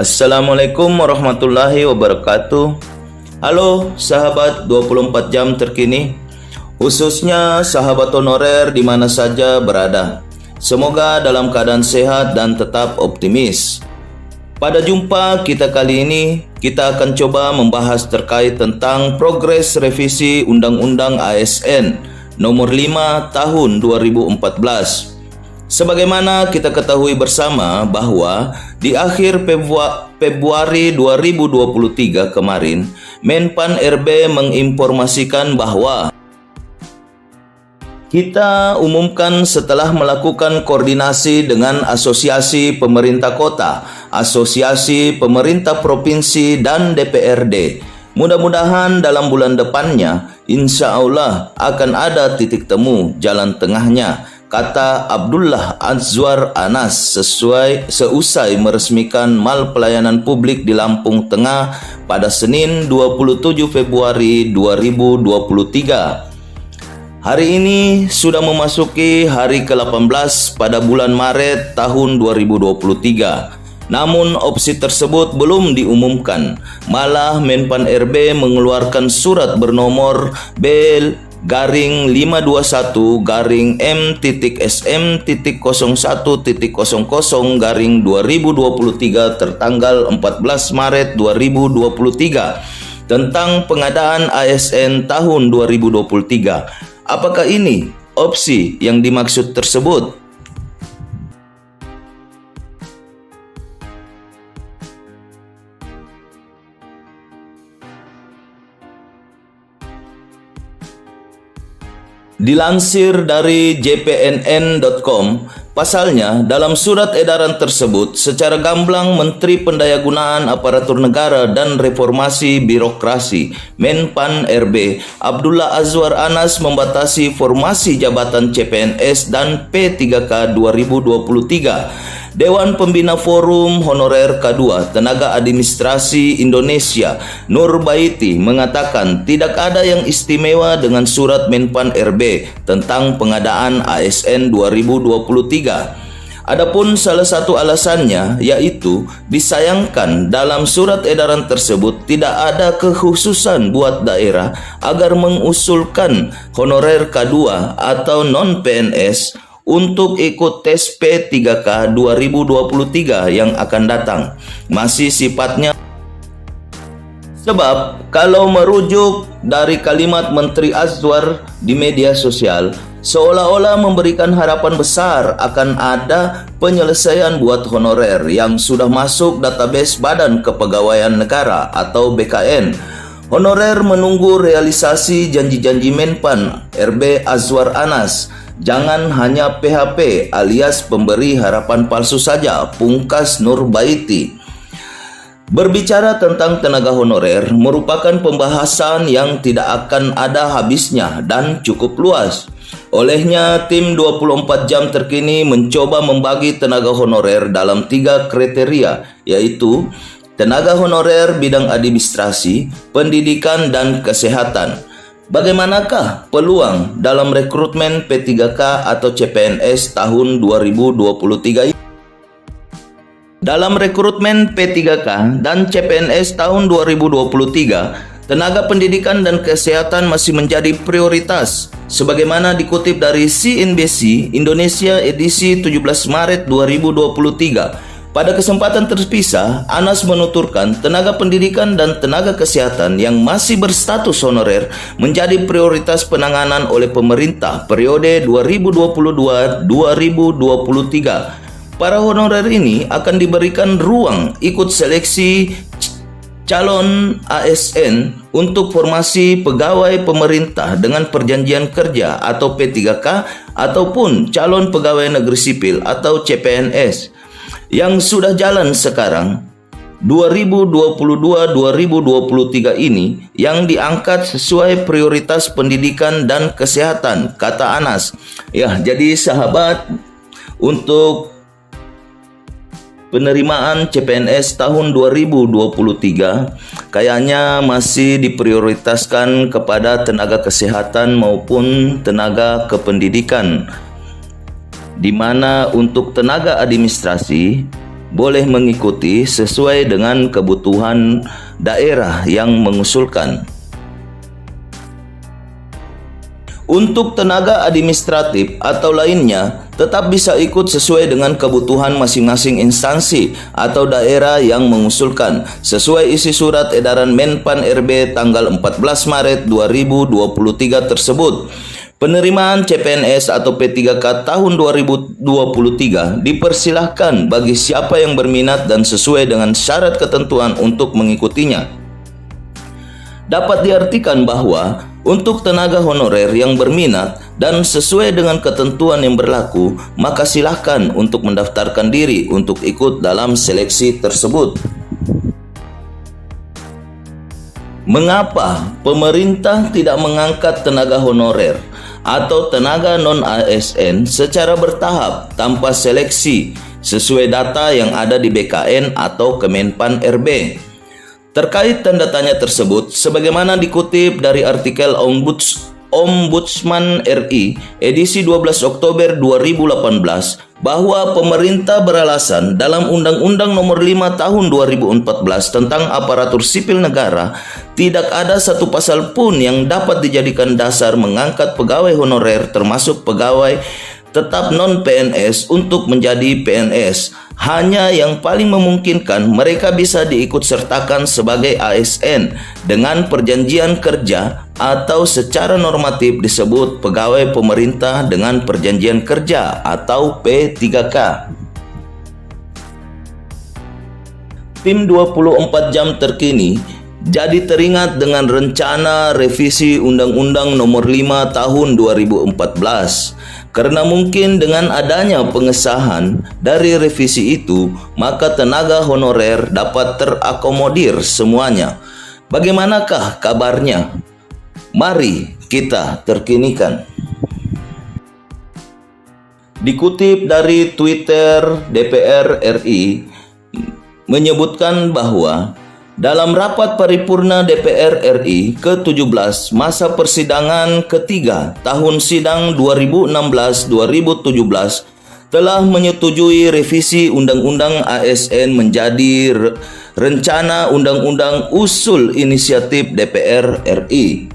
Assalamualaikum warahmatullahi wabarakatuh. Halo sahabat 24 jam terkini, khususnya sahabat honorer di mana saja berada. Semoga dalam keadaan sehat dan tetap optimis. Pada jumpa kita kali ini, kita akan coba membahas terkait tentang progres revisi Undang-Undang ASN nomor 5 tahun 2014. Sebagaimana kita ketahui bersama bahwa di akhir Februari 2023 kemarin, Menpan RB menginformasikan bahwa kita umumkan setelah melakukan koordinasi dengan Asosiasi Pemerintah Kota, Asosiasi Pemerintah Provinsi, dan DPRD. Mudah-mudahan dalam bulan depannya, insya Allah akan ada titik temu jalan tengahnya, kata Abdullah Azwar Anas seusai meresmikan Mal Pelayanan Publik di Lampung Tengah pada Senin 27 Februari 2023. Hari ini sudah memasuki hari ke-18 pada bulan Maret tahun 2023. Namun opsi tersebut belum diumumkan. Malah Menpan RB mengeluarkan surat bernomor B/M-SM.01.00/2023 tertanggal 14 Maret 2023 tentang pengadaan ASN tahun 2023. Apakah ini opsi yang dimaksud tersebut? Dilansir dari jpnn.com, pasalnya dalam surat edaran tersebut secara gamblang Menteri Pendayagunaan Aparatur Negara dan Reformasi Birokrasi Menpan RB Abdullah Azwar Anas membatasi formasi jabatan CPNS dan P3K 2023. Dewan Pembina Forum Honorer K2 Tenaga Administrasi Indonesia Nur Baiti mengatakan tidak ada yang istimewa dengan surat Menpan RB tentang pengadaan ASN 2023. Adapun salah satu alasannya yaitu disayangkan dalam surat edaran tersebut tidak ada kekhususan buat daerah agar mengusulkan honorer K2 atau non-PNS untuk ikut tes P3K 2023 yang akan datang. Masih sifatnya, sebab kalau merujuk dari kalimat Menteri Azwar di media sosial, seolah-olah memberikan harapan besar akan ada penyelesaian buat honorer yang sudah masuk database Badan Kepegawaian Negara atau BKN. Honorer menunggu realisasi janji-janji Menpan RB Azwar Anas. Jangan hanya PHP alias pemberi harapan palsu saja, pungkas Nur Baiti. Berbicara tentang tenaga honorer merupakan pembahasan yang tidak akan ada habisnya dan cukup luas. Olehnya, tim 24 jam terkini mencoba membagi tenaga honorer dalam 3 kriteria, yaitu tenaga honorer bidang administrasi, pendidikan, dan kesehatan. Bagaimanakah peluang dalam rekrutmen P3K atau CPNS tahun 2023 ini? Dalam rekrutmen P3K dan CPNS tahun 2023, tenaga pendidikan dan kesehatan masih menjadi prioritas. Sebagaimana dikutip dari CNBC Indonesia edisi 17 Maret 2023. Pada kesempatan terpisah, Anas menuturkan tenaga pendidikan dan tenaga kesehatan yang masih berstatus honorer menjadi prioritas penanganan oleh pemerintah periode 2022-2023. Para honorer ini akan diberikan ruang ikut seleksi calon ASN untuk formasi pegawai pemerintah dengan perjanjian kerja atau P3K ataupun calon pegawai negeri sipil atau CPNS. Yang sudah jalan sekarang 2022-2023 ini yang diangkat sesuai prioritas pendidikan dan kesehatan, kata Anas. Ya, jadi sahabat, untuk penerimaan CPNS tahun 2023 kayaknya masih diprioritaskan kepada tenaga kesehatan maupun tenaga kependidikan, di mana untuk tenaga administrasi boleh mengikuti sesuai dengan kebutuhan daerah yang mengusulkan. Untuk tenaga administratif atau lainnya, tetap bisa ikut sesuai dengan kebutuhan masing-masing instansi atau daerah yang mengusulkan, sesuai isi surat edaran Menpan RB tanggal 14 Maret 2023 tersebut. Penerimaan CPNS atau P3K tahun 2023 dipersilahkan bagi siapa yang berminat dan sesuai dengan syarat ketentuan untuk mengikutinya. Dapat diartikan bahwa untuk tenaga honorer yang berminat dan sesuai dengan ketentuan yang berlaku, maka silahkan untuk mendaftarkan diri untuk ikut dalam seleksi tersebut. Mengapa pemerintah tidak mengangkat tenaga honorer atau tenaga non-ASN secara bertahap tanpa seleksi sesuai data yang ada di BKN atau Kemenpan RB? Terkait tanda tanya tersebut, sebagaimana dikutip dari artikel Ombudsman RI edisi 12 Oktober 2018 bahwa pemerintah beralasan dalam Undang-Undang Nomor 5 Tahun 2014 tentang Aparatur Sipil Negara tidak ada satu pasal pun yang dapat dijadikan dasar mengangkat pegawai honorer termasuk pegawai tetap non-PNS untuk menjadi PNS. Hanya yang paling memungkinkan mereka bisa diikut sertakan sebagai ASN dengan perjanjian kerja atau secara normatif disebut pegawai pemerintah dengan perjanjian kerja atau P3K. Tim 24 jam terkini jadi teringat dengan rencana revisi Undang-Undang Nomor 5 Tahun 2014. Karena mungkin dengan adanya pengesahan dari revisi itu, maka tenaga honorer dapat terakomodir semuanya. Bagaimanakah kabarnya? Mari kita terkinikan. Dikutip dari Twitter DPR RI menyebutkan bahwa dalam rapat paripurna DPR RI ke-17 masa persidangan ketiga tahun sidang 2016-2017 telah menyetujui revisi Undang-Undang ASN menjadi rencana Undang-Undang Usul Inisiatif DPR RI.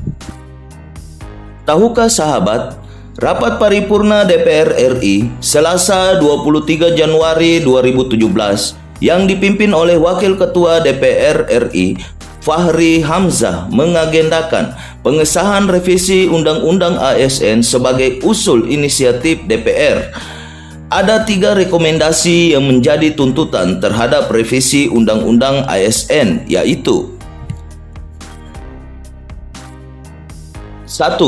Tahukah sahabat, rapat paripurna DPR RI Selasa 23 Januari 2017 yang dipimpin oleh Wakil Ketua DPR RI Fahri Hamzah mengagendakan pengesahan revisi Undang-Undang ASN sebagai usul inisiatif DPR. Ada 3 rekomendasi yang menjadi tuntutan terhadap revisi Undang-Undang ASN, yaitu 1.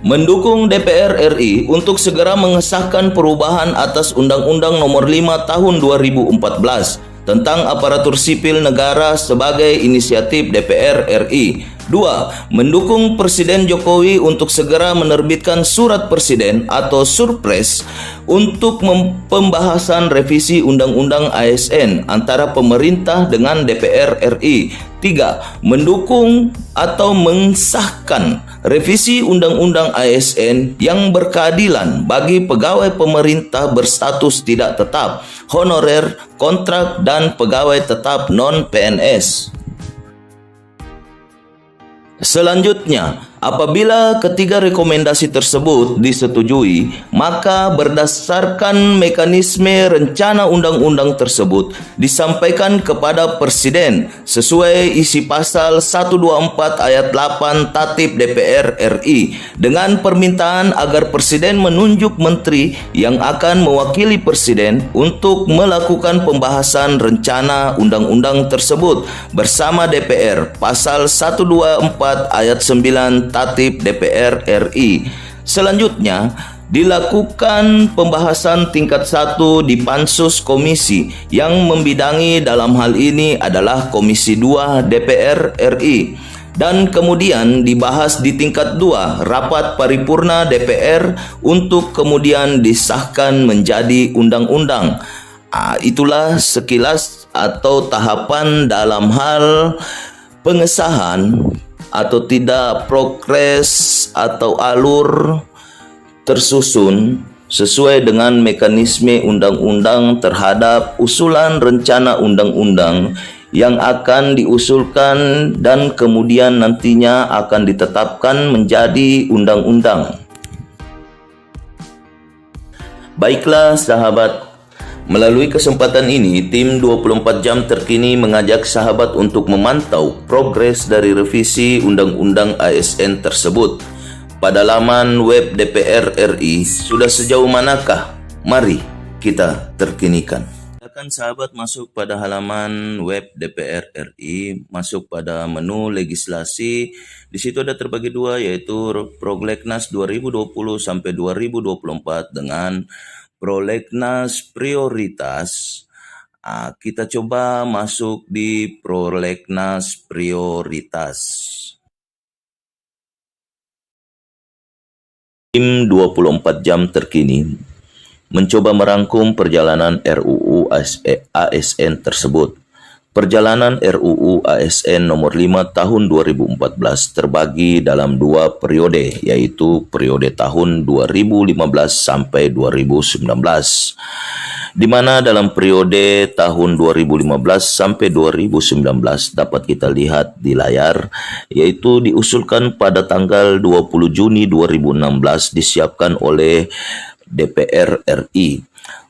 Mendukung DPR RI untuk segera mengesahkan perubahan atas Undang-Undang Nomor 5 Tahun 2014 tentang aparatur sipil negara sebagai inisiatif DPR RI. 2. Mendukung Presiden Jokowi untuk segera menerbitkan surat presiden atau surpres untuk pembahasan revisi Undang-Undang ASN antara pemerintah dengan DPR RI. 3. Mendukung atau mengesahkan revisi Undang-Undang ASN yang berkeadilan bagi pegawai pemerintah berstatus tidak tetap, honorer, kontrak, dan pegawai tetap non-PNS. Selanjutnya, apabila ketiga rekomendasi tersebut disetujui, maka berdasarkan mekanisme rencana undang-undang tersebut disampaikan kepada Presiden sesuai isi pasal 124 ayat 8 Tatip DPR RI dengan permintaan agar Presiden menunjuk menteri yang akan mewakili Presiden untuk melakukan pembahasan rencana undang-undang tersebut bersama DPR pasal 124 ayat 9 Tatip DPR RI. Selanjutnya, dilakukan pembahasan tingkat 1 di Pansus Komisi yang membidangi dalam hal ini adalah Komisi 2 DPR RI. Dan kemudian dibahas di tingkat 2 rapat paripurna DPR untuk kemudian disahkan menjadi undang-undang. Itulah sekilas atau tahapan dalam hal pengesahan atau tidak progres atau alur tersusun sesuai dengan mekanisme undang-undang terhadap usulan rencana undang-undang yang akan diusulkan dan kemudian nantinya akan ditetapkan menjadi undang-undang. Baiklah sahabat, melalui kesempatan ini tim 24 jam terkini mengajak sahabat untuk memantau progres dari revisi Undang-Undang ASN tersebut. Pada laman web DPR RI sudah sejauh manakah? Mari kita terkinikan. Silakan sahabat masuk pada halaman web DPR RI, masuk pada menu legislasi. Di situ ada terbagi dua, yaitu Prolegnas 2020 sampai 2024 dengan Prolegnas prioritas. Kita coba masuk di Prolegnas prioritas. Tim 24 jam terkini mencoba merangkum perjalanan RUU ASN tersebut. Perjalanan RUU ASN nomor 5 tahun 2014 terbagi dalam dua periode, yaitu periode tahun 2015 sampai 2019. Di mana dalam periode tahun 2015 sampai 2019 dapat kita lihat di layar, yaitu diusulkan pada tanggal 20 Juni 2016 disiapkan oleh DPR RI.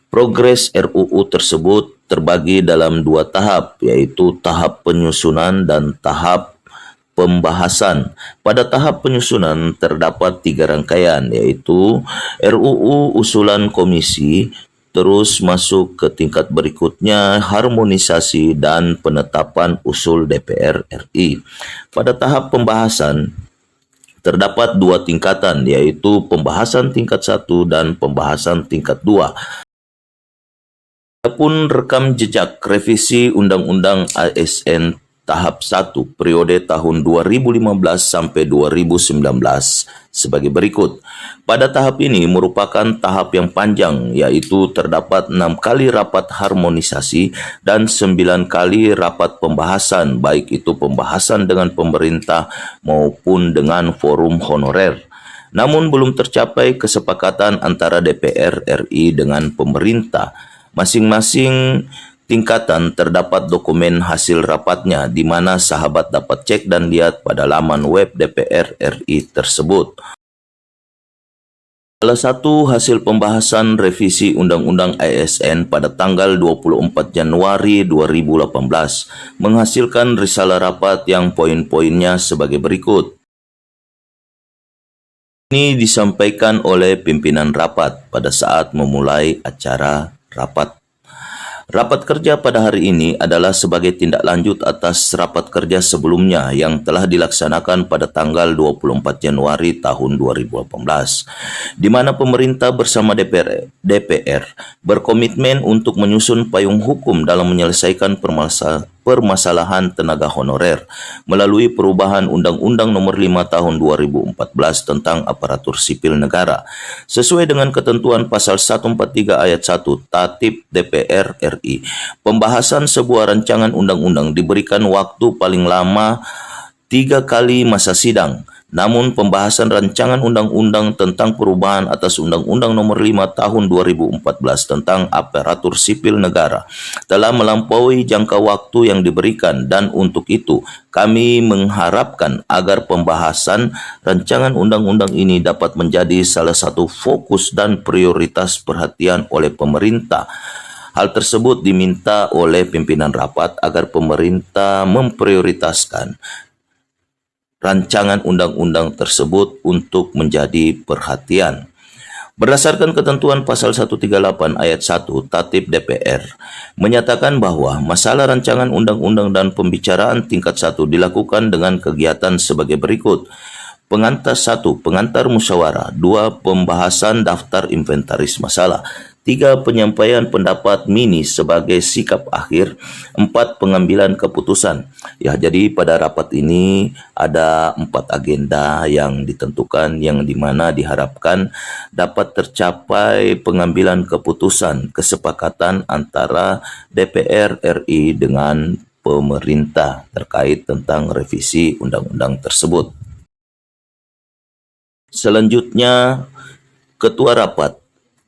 Progres RUU tersebut terbagi dalam dua tahap, yaitu tahap penyusunan dan tahap pembahasan. Pada tahap penyusunan terdapat 3 rangkaian, yaitu RUU usulan komisi, terus masuk ke tingkat berikutnya harmonisasi dan penetapan usul DPR RI. Pada tahap pembahasan terdapat 2 tingkatan, yaitu pembahasan tingkat 1 dan pembahasan tingkat 2. Adapun rekam jejak revisi Undang-Undang ASN tahap 1 periode tahun 2015 sampai 2019 sebagai berikut. Pada tahap ini merupakan tahap yang panjang, yaitu terdapat 6 kali rapat harmonisasi dan 9 kali rapat pembahasan, baik itu pembahasan dengan pemerintah maupun dengan forum honorer. Namun belum tercapai kesepakatan antara DPR RI dengan pemerintah. Masing-masing tingkatan terdapat dokumen hasil rapatnya, di mana sahabat dapat cek dan lihat pada laman web DPR RI tersebut. Salah satu hasil pembahasan revisi Undang-Undang ASN pada tanggal 24 Januari 2018 menghasilkan risalah rapat yang poin-poinnya sebagai berikut. Ini disampaikan oleh pimpinan rapat pada saat memulai acara rapat. Rapat kerja pada hari ini adalah sebagai tindak lanjut atas rapat kerja sebelumnya yang telah dilaksanakan pada tanggal 24 Januari tahun 2018, di mana pemerintah bersama DPR berkomitmen untuk menyusun payung hukum dalam menyelesaikan permasalahan tenaga honorer melalui perubahan Undang-Undang Nomor 5 Tahun 2014 tentang Aparatur Sipil Negara. Sesuai dengan ketentuan Pasal 143 Ayat 1 Tatip DPR RI, pembahasan sebuah rancangan undang-undang diberikan waktu paling lama 3 kali masa sidang. Namun pembahasan rancangan undang-undang tentang perubahan atas Undang-Undang Nomor 5 Tahun 2014 tentang Aparatur Sipil Negara telah melampaui jangka waktu yang diberikan, dan untuk itu kami mengharapkan agar pembahasan rancangan undang-undang ini dapat menjadi salah satu fokus dan prioritas perhatian oleh pemerintah. Hal tersebut diminta oleh pimpinan rapat agar pemerintah memprioritaskan rancangan undang-undang tersebut untuk menjadi perhatian. Berdasarkan ketentuan Pasal 138 Ayat 1 Tatip DPR, menyatakan bahwa masalah rancangan undang-undang dan pembicaraan tingkat 1 dilakukan dengan kegiatan sebagai berikut. Pengantar 1. Pengantar musyawarah. 2. Pembahasan daftar inventaris masalah. 3. Penyampaian pendapat mini sebagai sikap akhir. 4. Pengambilan keputusan. Ya, jadi pada rapat ini ada 4 agenda yang ditentukan, yang dimana diharapkan dapat tercapai pengambilan keputusan kesepakatan antara DPR RI dengan pemerintah terkait tentang revisi undang-undang tersebut. Selanjutnya, Ketua Rapat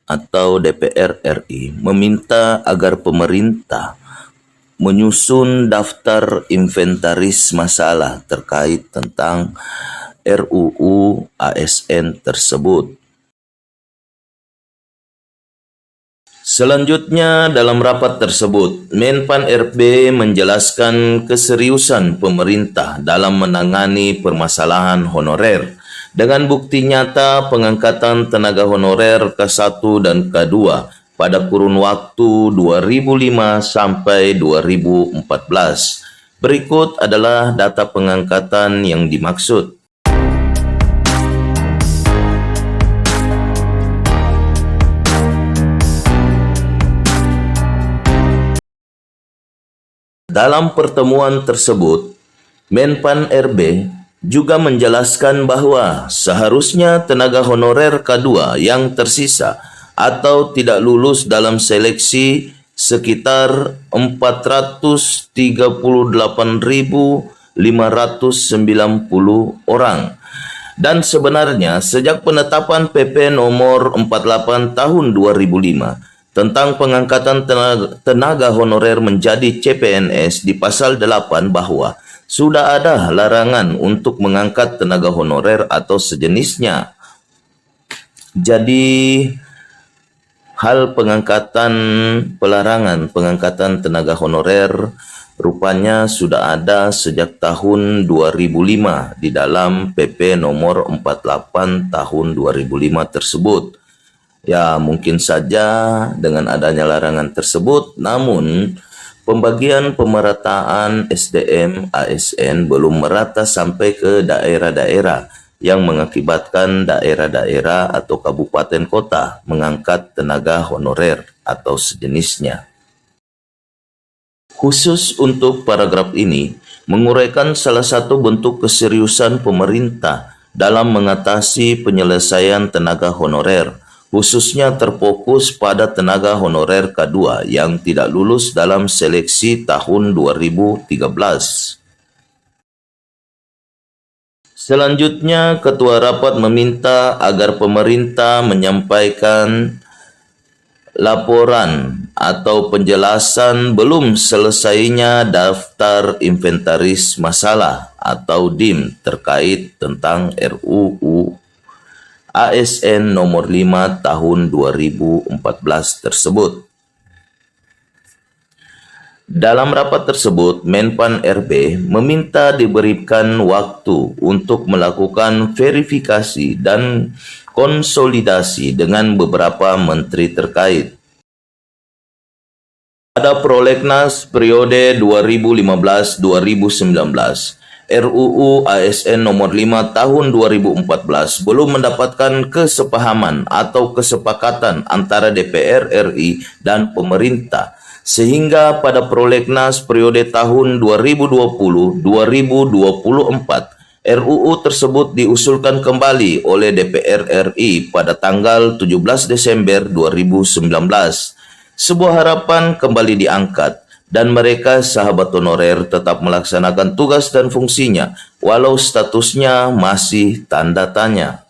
atau DPR RI meminta agar pemerintah menyusun daftar inventaris masalah terkait tentang RUU ASN tersebut. Selanjutnya, dalam rapat tersebut, Menpan RB menjelaskan keseriusan pemerintah dalam menangani permasalahan honorer dengan bukti nyata pengangkatan tenaga honorer K1 dan K2 pada kurun waktu 2005 sampai 2014. Berikut adalah data pengangkatan yang dimaksud. Dalam pertemuan tersebut, Menpan RB juga menjelaskan bahwa seharusnya tenaga honorer K2 yang tersisa atau tidak lulus dalam seleksi sekitar 438.590 orang. Dan sebenarnya sejak penetapan PP nomor 48 tahun 2005 tentang pengangkatan tenaga honorer menjadi CPNS di pasal 8 bahwa sudah ada larangan untuk mengangkat tenaga honorer atau sejenisnya. Jadi hal pelarangan pengangkatan tenaga honorer rupanya sudah ada sejak tahun 2005 di dalam PP nomor 48 tahun 2005 tersebut. Ya, mungkin saja dengan adanya larangan tersebut, namun pembagian pemerataan SDM ASN belum merata sampai ke daerah-daerah yang mengakibatkan daerah-daerah atau kabupaten kota mengangkat tenaga honorer atau sejenisnya. Khusus untuk paragraf ini, menguraikan salah satu bentuk keseriusan pemerintah dalam mengatasi penyelesaian tenaga honorer, khususnya terfokus pada tenaga honorer K2 yang tidak lulus dalam seleksi tahun 2013. Selanjutnya, Ketua Rapat meminta agar pemerintah menyampaikan laporan atau penjelasan belum selesainya daftar inventaris masalah atau DIM terkait tentang RUU ASN nomor 5 tahun 2014 tersebut. Dalam rapat tersebut, Menpan RB meminta diberikan waktu untuk melakukan verifikasi dan konsolidasi dengan beberapa menteri terkait. Pada prolegnas periode 2015-2019, RUU ASN nomor 5 tahun 2014 belum mendapatkan kesepahaman atau kesepakatan antara DPR RI dan pemerintah, sehingga pada prolegnas periode tahun 2020-2024 RUU tersebut diusulkan kembali oleh DPR RI pada tanggal 17 Desember 2019. Sebuah harapan kembali diangkat dan mereka sahabat honorer tetap melaksanakan tugas dan fungsinya walau statusnya masih tanda tanya.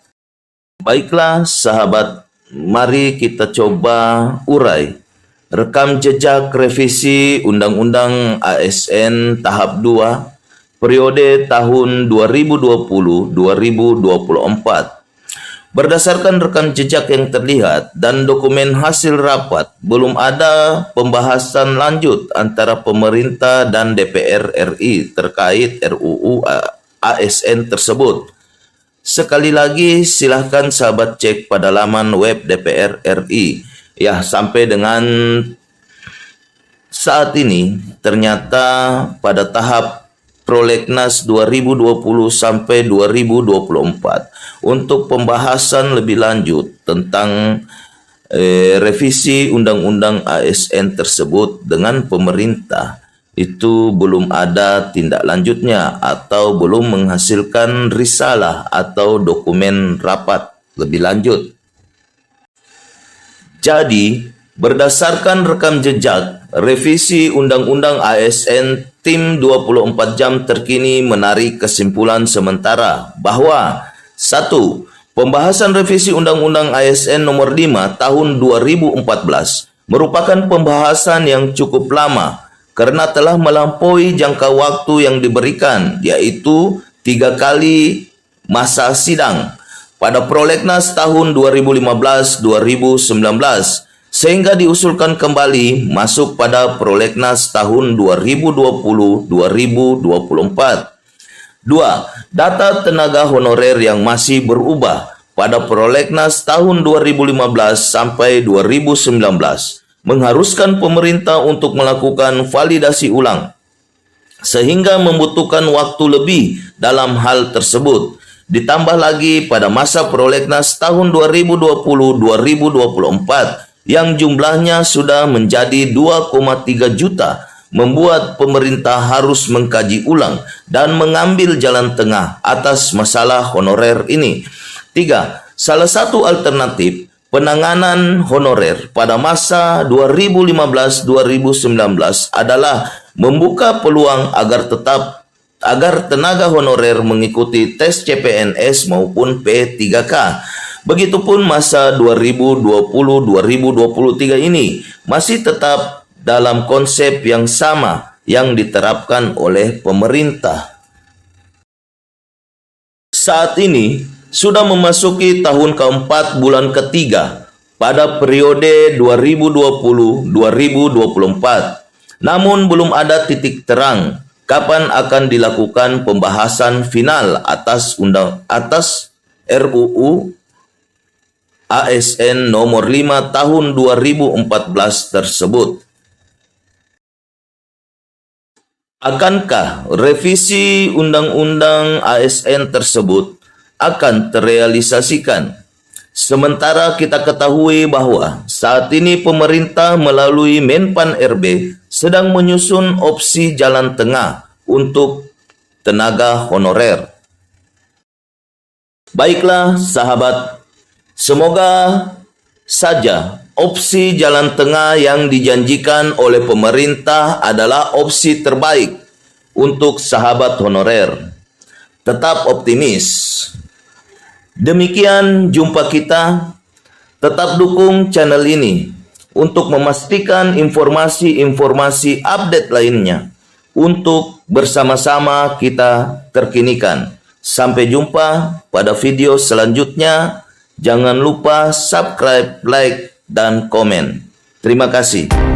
Baiklah sahabat, mari kita coba urai rekam jejak revisi Undang-Undang ASN tahap 2 periode tahun 2020-2024. Berdasarkan rekam jejak yang terlihat dan dokumen hasil rapat, belum ada pembahasan lanjut antara pemerintah dan DPR RI terkait RUU ASN tersebut. Sekali lagi, silahkan sahabat cek pada laman web DPR RI. Ya, sampai dengan saat ini, ternyata pada tahap Prolegnas 2020 sampai 2024 untuk pembahasan lebih lanjut tentang revisi Undang-Undang ASN tersebut dengan pemerintah itu belum ada tindak lanjutnya atau belum menghasilkan risalah atau dokumen rapat lebih lanjut. Jadi, berdasarkan rekam jejak revisi Undang-Undang ASN, tim 24 jam terkini menarik kesimpulan sementara bahwa 1. Pembahasan revisi Undang-Undang ASN Nomor 5 Tahun 2014 merupakan pembahasan yang cukup lama karena telah melampaui jangka waktu yang diberikan, yaitu 3 kali masa sidang pada Prolegnas tahun 2015-2019, sehingga diusulkan kembali masuk pada Prolegnas tahun 2020-2024. 2. Data tenaga honorer yang masih berubah pada Prolegnas tahun 2015 sampai 2019 mengharuskan pemerintah untuk melakukan validasi ulang, sehingga membutuhkan waktu lebih dalam hal tersebut. Ditambah lagi pada masa Prolegnas tahun 2020-2024 yang jumlahnya sudah menjadi 2,3 juta, membuat pemerintah harus mengkaji ulang dan mengambil jalan tengah atas masalah honorer ini. 3. Salah satu alternatif penanganan honorer pada masa 2015-2019 adalah membuka peluang agar tenaga honorer mengikuti tes CPNS maupun P3K. Begitupun masa 2020-2023 ini masih tetap dalam konsep yang sama yang diterapkan oleh pemerintah. Saat ini sudah memasuki tahun keempat bulan ketiga pada periode 2020-2024. Namun belum ada titik terang kapan akan dilakukan pembahasan final atas RUU ASN Nomor 5 Tahun 2014 tersebut. Akankah revisi Undang-Undang ASN tersebut akan terrealisasikan? Sementara kita ketahui bahwa saat ini pemerintah melalui Menpan RB sedang menyusun opsi jalan tengah untuk tenaga honorer. Baiklah sahabat, semoga saja opsi jalan tengah yang dijanjikan oleh pemerintah adalah opsi terbaik untuk sahabat honorer. Tetap optimis. Demikian jumpa kita. Tetap dukung channel ini untuk memastikan informasi-informasi update lainnya untuk bersama-sama kita terkinikan. Sampai jumpa pada video selanjutnya. Jangan lupa subscribe, like, dan komen. Terima kasih.